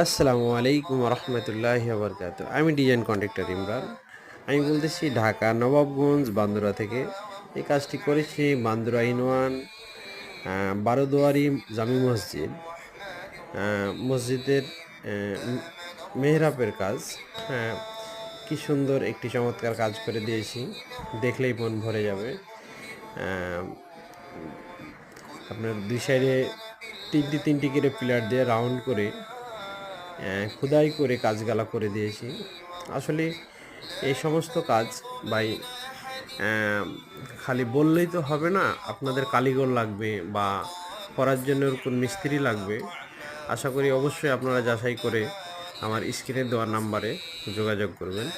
আসসালামু আলাইকুম রহমতুল্লাহি বরকাত। আমি ডিজাইন কন্ট্রাক্টর ইমরান। আমি বলতেছি ঢাকা নবাবগঞ্জ বান্দুরা থেকে। এই কাজটি করেছি বান্দুরা ইউনিয়ন বারোদুয়ারি জামি মসজিদ। মসজিদের মেহরাবের কাজ। হ্যাঁ, কি সুন্দর একটি চমৎকার কাজ করে দিয়েছি, দেখলেই মন ভরে যাবে। আহ, আপনার দুই সাইডে তিনটি করে পিলার দিয়ে রাউন্ড করে খোদাই করে কাজগুলা করে দিয়েছি। আসলে এই সমস্ত কাজ ভাই খালি বললেই তো হবে না, আপনাদের কারিগর লাগবে বা করার জন্য ওরকম মিস্ত্রি লাগবে। আশা করি অবশ্যই আপনারা যাচাই করে আমার স্ক্রিনে দেওয়ার নাম্বারে যোগাযোগ করবেন।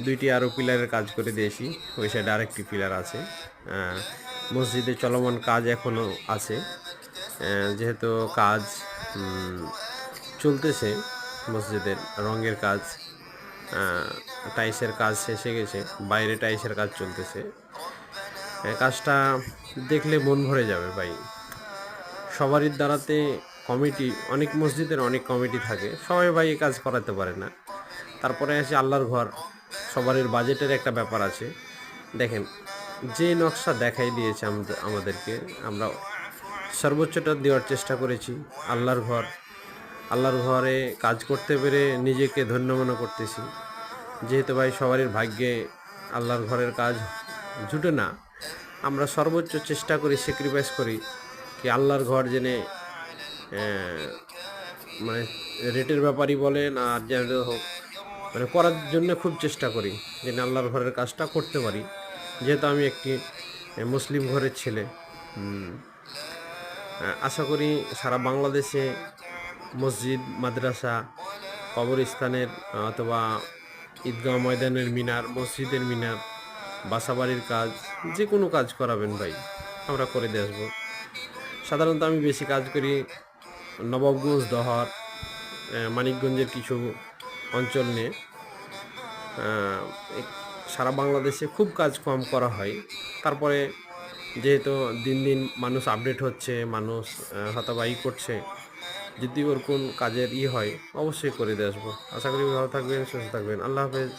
দুইটি আরও পিলারের কাজ করে দিয়েছি, ওই সাইডে আরেকটি পিলার আছে। মসজিদে চলমান কাজ এখনও আছে, যেহেতু কাজ চলতেছে। মসজিদের রঙের কাজ, টাইলসের কাজ শেষে গেছে, বাইরে টাইলসের কাজ চলতেছে। কাজটা দেখলে মন ভরে যাবে ভাই। সবারই দ্বারাতে কমিটি, অনেক মসজিদের অনেক কমিটি থাকে, সবাই ভাই এই কাজ করাতে পারে না। তারপরে আছে আল্লাহর ঘর, সবারই বাজেটের একটা ব্যাপার আছে। দেখেন, যে নকশা দেখাই দিয়েছে আমাদেরকে, আমরা সর্বোচ্চটা দেওয়ার চেষ্টা করেছি। আল্লাহর ঘর, আল্লাহর ঘরে কাজ করতে পেরে নিজেকে ধন্য মনে করতেছি। যেহেতু ভাই সবারই ভাগ্যে আল্লাহর ঘরের কাজ জুটে না, আমরা সর্বোচ্চ চেষ্টা করি, স্যাক্রিফাইস করি কি আল্লাহর ঘর জেনে মানে রেটের ব্যাপারই বলেন আর যেন হোক, মানে করার জন্য খুব চেষ্টা করি যেন আল্লাহর ঘরের কাজটা করতে পারি। যেহেতু আমি একটি মুসলিম ঘরের ছেলে, আশা করি সারা বাংলাদেশে মসজিদ, মাদ্রাসা, কবরস্থানের অথবা ঈদগাহ ময়দানের মিনার, মসজিদের মিনার, বাসাবাড়ির কাজ, যে কোনো কাজ করাবেন ভাই, আমরা করে দিয়ে আসবো। সাধারণত আমি বেশি কাজ করি নবাবগঞ্জ, দহর, মানিকগঞ্জের কিছু অঞ্চল নিয়ে। সারা বাংলাদেশে খুব কাজ কম করা হয়। তারপরে যেহেতু দিন দিন মানুষ আপডেট হচ্ছে, মানুষ হতাবাহি করছে, যদি ওর কোন কাজের হয় অবশ্যই করে দিয়ে আসবো। আশা করি ভালো থাকবেন, সুস্থ থাকবেন। আল্লাহ হাফেজ।